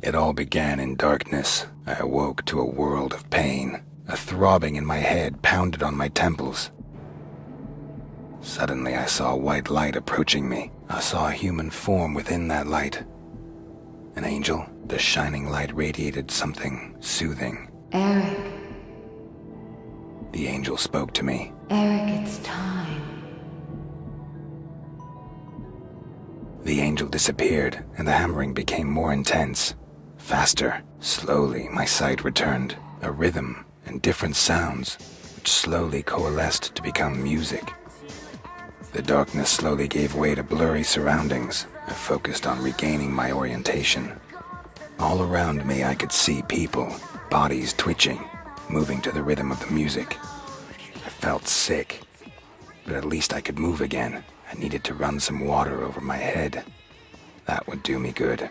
It all began in darkness. I awoke to a world of pain. A throbbing in my head pounded on my temples. Suddenly I saw a white light approaching me. I saw a human form within that light. An angel. The shining light radiated something soothing. Eric. The angel spoke to me. Eric, it's time. The angel disappeared, and the hammering became more intense. Faster. Slowly, my sight returned. A rhythm and different sounds, which slowly coalesced to become music. The darkness slowly gave way to blurry surroundings. I focused on regaining my orientation. All around me I could see people, bodies twitching, moving to the rhythm of the music. I felt sick, but at least I could move again. I needed to run some water over my head. That would do me good.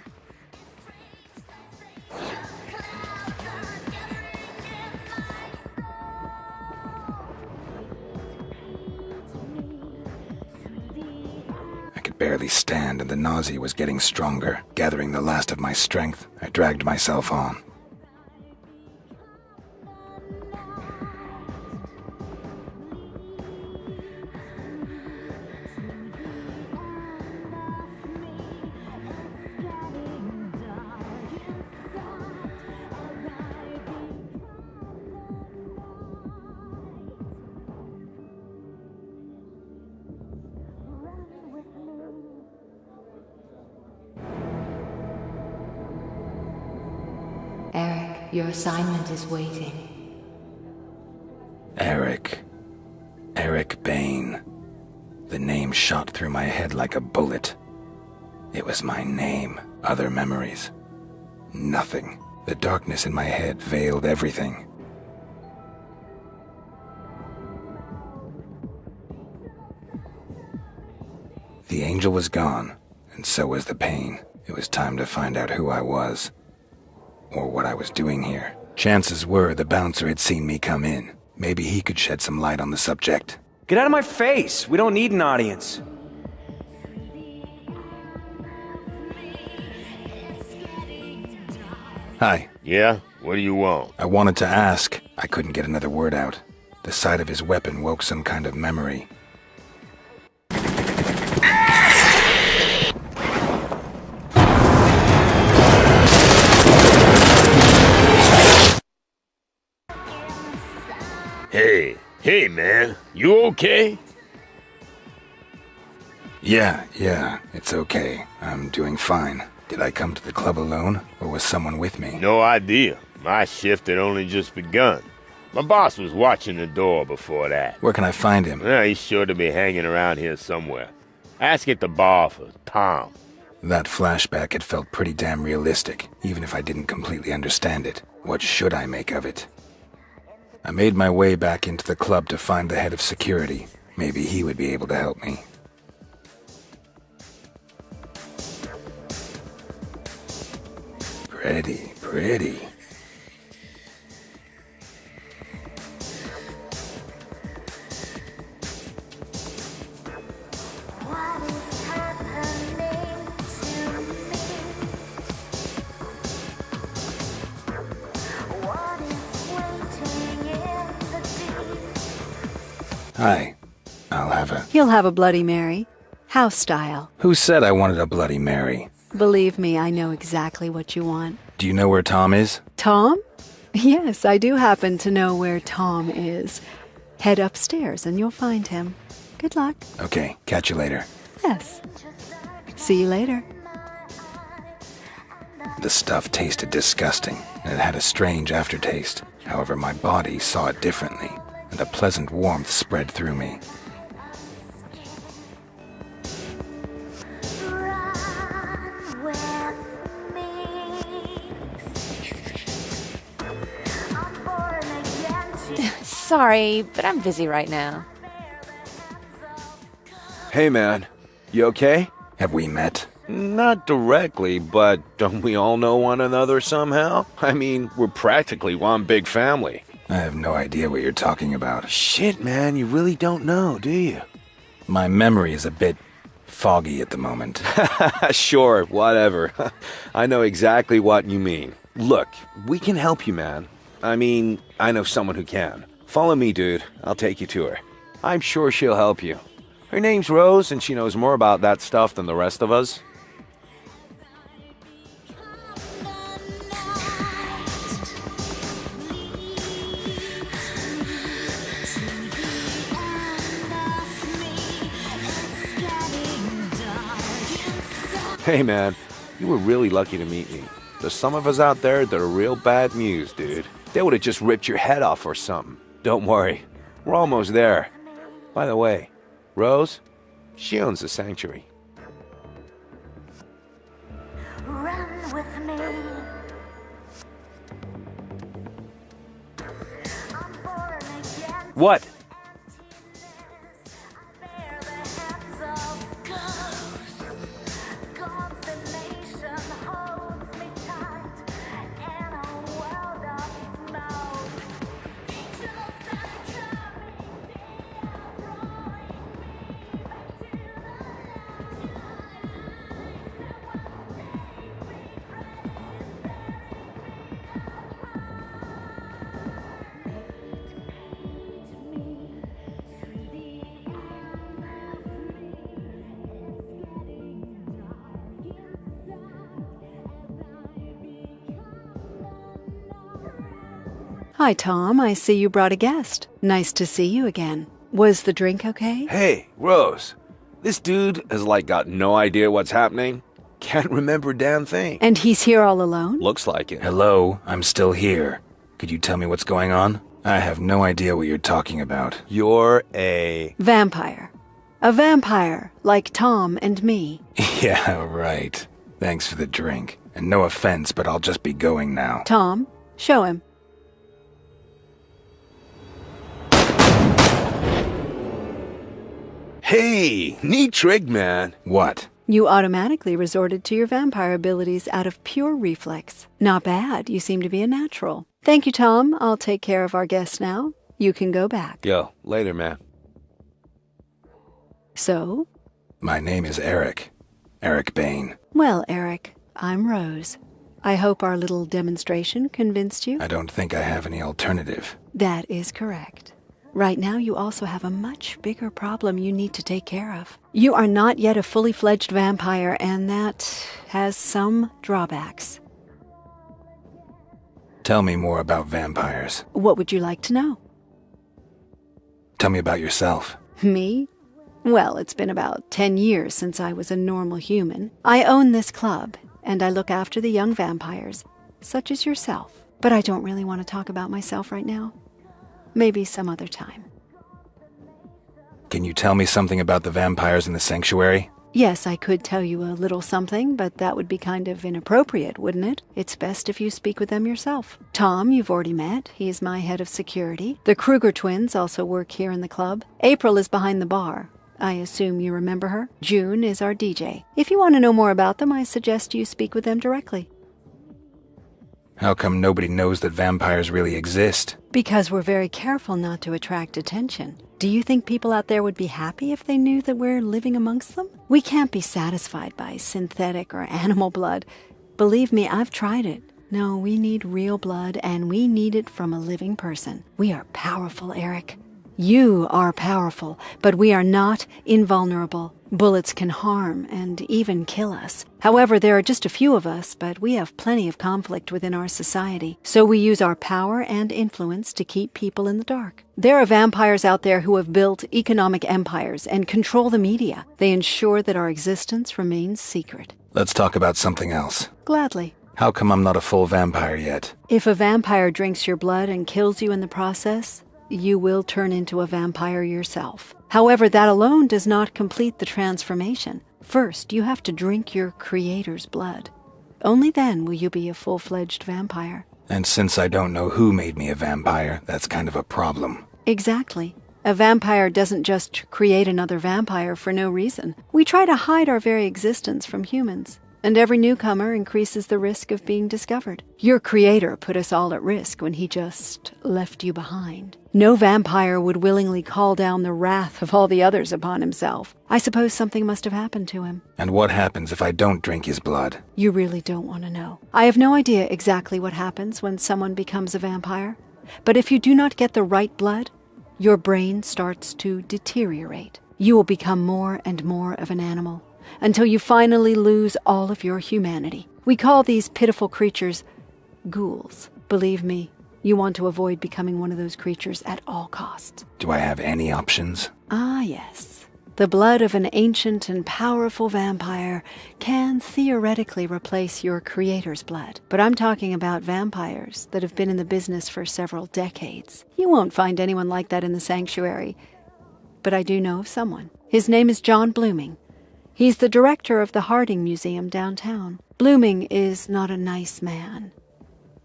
I could barely stand, and the nausea was getting stronger. Gathering the last of my strength, I dragged myself on. Eric, your assignment is waiting. Eric. Eric Bain. The name shot through my head like a bullet. It was my name. Other memories. Nothing. The darkness in my head veiled everything. The angel was gone, and so was the pain. It was time to find out who I was. Or what I was doing here. Chances were the bouncer had seen me come in. Maybe he could shed some light on the subject. Get out of my face! We don't need an audience. Hi. Yeah? What do you want? I wanted to ask. I couldn't get another word out. The sight of his weapon woke some kind of memory. Hey man, you okay? Yeah, it's okay. I'm doing fine. Did I come to the club alone, or was someone with me? No idea. My shift had only just begun. My boss was watching the door before that. Where can I find him? Well, he's sure to be hanging around here somewhere. Ask at the bar for Tom. That flashback had felt pretty damn realistic, even if I didn't completely understand it. What should I make of it? I made my way back into the club to find the head of security. Maybe he would be able to help me. Pretty. Hi. I'll have a... He'll have a Bloody Mary. House style. Who said I wanted a Bloody Mary? Believe me, I know exactly what you want. Do you know where Tom is? Tom? Yes, I do happen to know where Tom is. Head upstairs and you'll find him. Good luck. Okay, catch you later. Yes. See you later. The stuff tasted disgusting, and it had a strange aftertaste. However, my body saw it differently, and a pleasant warmth spread through me. Sorry, but I'm busy right now. Hey man, you okay? Have we met? Not directly, but don't we all know one another somehow? I mean, we're practically one big family. I have no idea what you're talking about. Shit, man, you really don't know, do you? My memory is a bit foggy at the moment. Sure, whatever. I know exactly what you mean. Look, we can help you, man. I mean, I know someone who can. Follow me, dude. I'll take you to her. I'm sure she'll help you. Her name's Rose, and she knows more about that stuff than the rest of us. Hey man, you were really lucky to meet me. There's some of us out there that are real bad news, dude. They would have just ripped your head off or something. Don't worry, we're almost there. By the way, Rose, she owns the sanctuary. Run with me. I'm born again. What? I bear the hands of ghosts. Constellation holds me tight in a world of smoke. Angel sanctuary, they are drawing me back to the Hi, Tom. I see you brought a guest. Nice to see you again. Was the drink okay? Hey, Rose. This dude has got no idea what's happening. Can't remember a damn thing. And he's here all alone? Looks like it. Hello, I'm still here. Could you tell me what's going on? I have no idea what you're talking about. You're a... Vampire. A vampire, like Tom and me. Yeah, right. Thanks for the drink. And no offense, but I'll just be going now. Tom, show him. Hey, neat trick, man. What? You automatically resorted to your vampire abilities out of pure reflex. Not bad. You seem to be a natural. Thank you, Tom. I'll take care of our guest now. You can go back. Yo, later, man. So? My name is Eric. Eric Bain. Well, Eric, I'm Rose. I hope our little demonstration convinced you. I don't think I have any alternative. That is correct. Right now, you also have a much bigger problem you need to take care of. You are not yet a fully fledged vampire, and that has some drawbacks. Tell me more about vampires. What would you like to know? Tell me about yourself. Me? Well, it's been about 10 years since I was a normal human. I own this club, and I look after the young vampires, such as yourself. But I don't really want to talk about myself right now. Maybe some other time. Can you tell me something about the vampires in the sanctuary? Yes, I could tell you a little something, but that would be kind of inappropriate, wouldn't it? It's best if you speak with them yourself. Tom, you've already met. He's my head of security. The Kruger twins also work here in the club. April is behind the bar. I assume you remember her. June is our DJ. If you want to know more about them, I suggest you speak with them directly. How come nobody knows that vampires really exist? Because we're very careful not to attract attention. Do you think people out there would be happy if they knew that we're living amongst them? We can't be satisfied by synthetic or animal blood. Believe me, I've tried it. No, we need real blood, and we need it from a living person. We are powerful, Eric. You are powerful, but we are not invulnerable. Bullets can harm and even kill us. However, there are just a few of us, but we have plenty of conflict within our society. So we use our power and influence to keep people in the dark. There are vampires out there who have built economic empires and control the media. They ensure that our existence remains secret. Let's talk about something else. Gladly. How come I'm not a full vampire yet? If a vampire drinks your blood and kills you in the process, you will turn into a vampire yourself. However, that alone does not complete the transformation. First, you have to drink your creator's blood. Only then will you be a full-fledged vampire. And since I don't know who made me a vampire, that's kind of a problem. Exactly. A vampire doesn't just create another vampire for no reason. We try to hide our very existence from humans. And every newcomer increases the risk of being discovered. Your creator put us all at risk when he just left you behind. No vampire would willingly call down the wrath of all the others upon himself. I suppose something must have happened to him. And what happens if I don't drink his blood? You really don't want to know. I have no idea exactly what happens when someone becomes a vampire. But if you do not get the right blood, your brain starts to deteriorate. You will become more and more of an animal, until you finally lose all of your humanity. We call these pitiful creatures ghouls. Believe me, you want to avoid becoming one of those creatures at all costs. Do I have any options? Ah, yes. The blood of an ancient and powerful vampire can theoretically replace your creator's blood. But I'm talking about vampires that have been in the business for several decades. You won't find anyone like that in the sanctuary. But I do know of someone. His name is John Blooming. He's the director of the Harding Museum downtown. Blooming is not a nice man.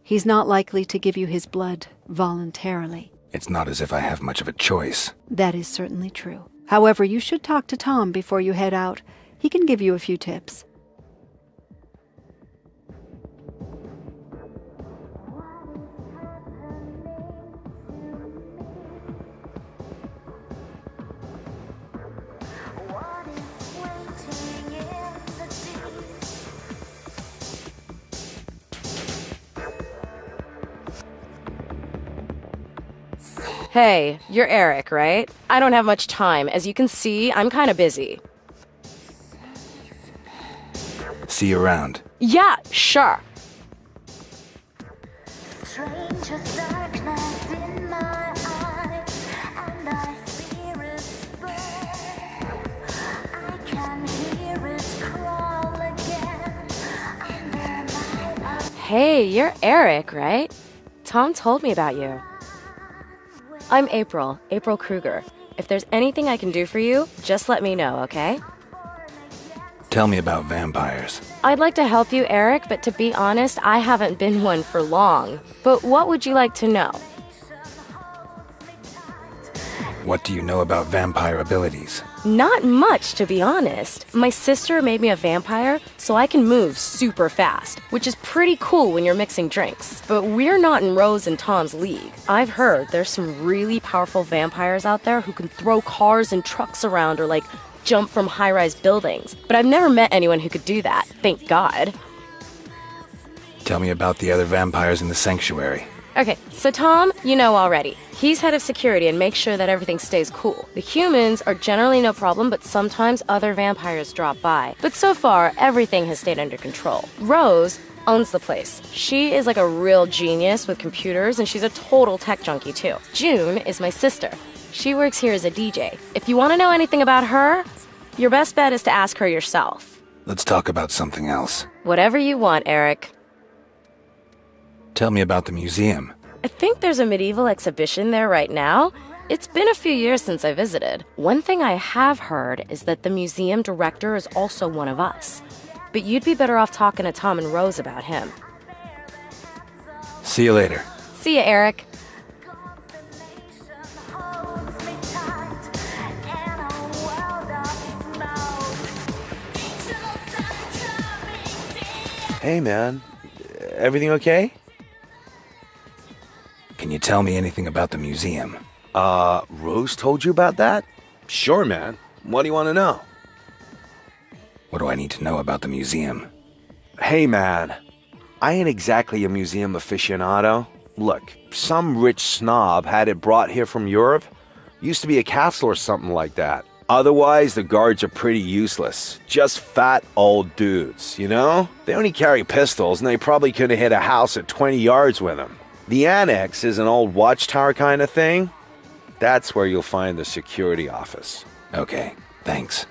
He's not likely to give you his blood voluntarily. It's not as if I have much of a choice. That is certainly true. However, you should talk to Tom before you head out. He can give you a few tips. What is waiting in the deep? Hey, you're Eric, right? I don't have much time. As you can see, I'm kind of busy. See you around. Yeah, sure. Strangest darkness in my eyes, and I fear its burn. I can hear it crawl again under my eyes. Hey, you're Eric, right? Tom told me about you. I'm April Kruger. If there's anything I can do for you, just let me know, okay? Tell me about vampires. I'd like to help you, Eric, but to be honest, I haven't been one for long. But what would you like to know? What do you know about vampire abilities? Not much, to be honest. My sister made me a vampire, so I can move super fast, which is pretty cool when you're mixing drinks. But we're not in Rose and Tom's league. I've heard there's some really powerful vampires out there who can throw cars and trucks around or, like, jump from high-rise buildings. But I've never met anyone who could do that, thank God. Tell me about the other vampires in the sanctuary. Okay, so Tom, you know already. He's head of security and makes sure that everything stays cool. The humans are generally no problem, but sometimes other vampires drop by. But so far, everything has stayed under control. Rose owns the place. She is like a real genius with computers, and she's a total tech junkie too. June is my sister. She works here as a DJ. If you want to know anything about her, your best bet is to ask her yourself. Let's talk about something else. Whatever you want, Eric. Tell me about the museum. I think there's a medieval exhibition there right now. It's been a few years since I visited. One thing I have heard is that the museum director is also one of us. But you'd be better off talking to Tom and Rose about him. See you later. See ya, Eric. Holds me tight in a world of smoke. Hey, man. Everything okay? Can you tell me anything about the museum? Rose told you about that? Sure, man. What do you want to know? What do I need to know about the museum? Hey, man. I ain't exactly a museum aficionado. Look, some rich snob had it brought here from Europe. Used to be a castle or something like that. Otherwise, the guards are pretty useless. Just fat old dudes, you know? They only carry pistols, and they probably could have hit a house at 20 yards with them. The annex is an old watchtower kind of thing. That's where you'll find the security office. Okay, thanks.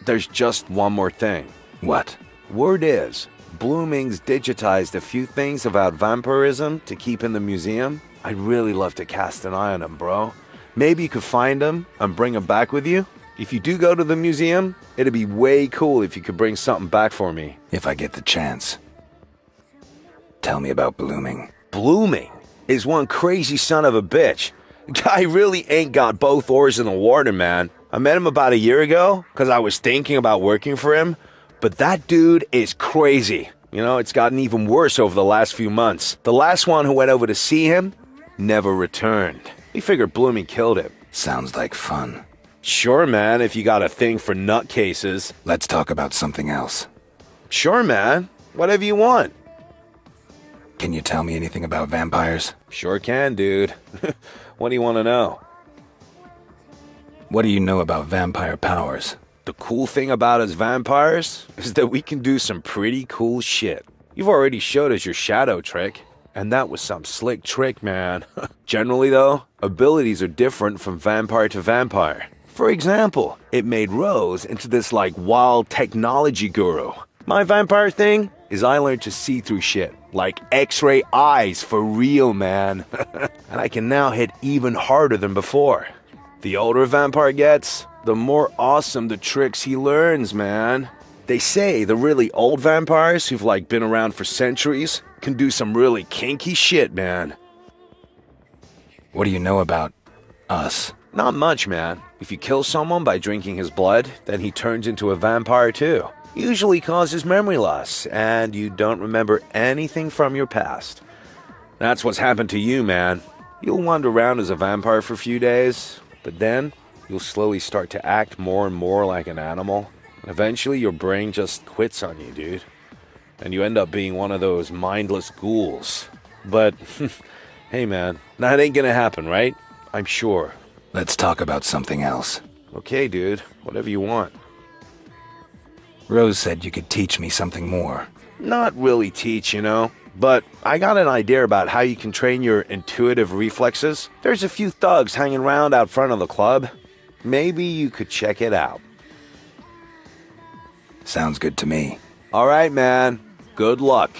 There's just one more thing. What? Word is, Blooming's digitized a few things about vampirism to keep in the museum. I'd really love to cast an eye on them, bro. Maybe you could find them and bring them back with you. If you do go to the museum, it'd be way cool if you could bring something back for me. If I get the chance. Tell me about Blooming. Blooming is one crazy son of a bitch. Guy really ain't got both oars in the water, man. I met him about a year ago because I was thinking about working for him, But that dude is crazy. You know, it's gotten even worse over the last few months. The last one who went over to see him never returned. We figured Bloomy killed him. Sounds like fun. Sure, man, if you got a thing for nutcases. Let's talk about something else. Sure, man. Whatever you want. Can you tell me anything about vampires? Sure can, dude. What do you want to know? What do you know about vampire powers? The cool thing about us vampires is that we can do some pretty cool shit. You've already showed us your shadow trick, and that was some slick trick, man. Generally, though, abilities are different from vampire to vampire. For example, it made Rose into this wild technology guru. My vampire thing is I learned to see through shit, like X-ray eyes for real, man. And I can now hit even harder than before. The older a vampire gets, the more awesome the tricks he learns, man. They say the really old vampires who've been around for centuries can do some really kinky shit, man. What do you know about us? Not much, man. If you kill someone by drinking his blood, then he turns into a vampire too. Usually causes memory loss, and you don't remember anything from your past. That's what's happened to you, man. You'll wander around as a vampire for a few days, but then you'll slowly start to act more and more like an animal. And eventually your brain just quits on you, dude. And you end up being one of those mindless ghouls. But, hey man, that ain't gonna happen, right? I'm sure. Let's talk about something else. Okay, dude. Whatever you want. Rose said you could teach me something more. Not really teach, but I got an idea about how you can train your intuitive reflexes. There's a few thugs hanging around out front of the club. Maybe you could check it out. Sounds good to me. All right, man. Good luck.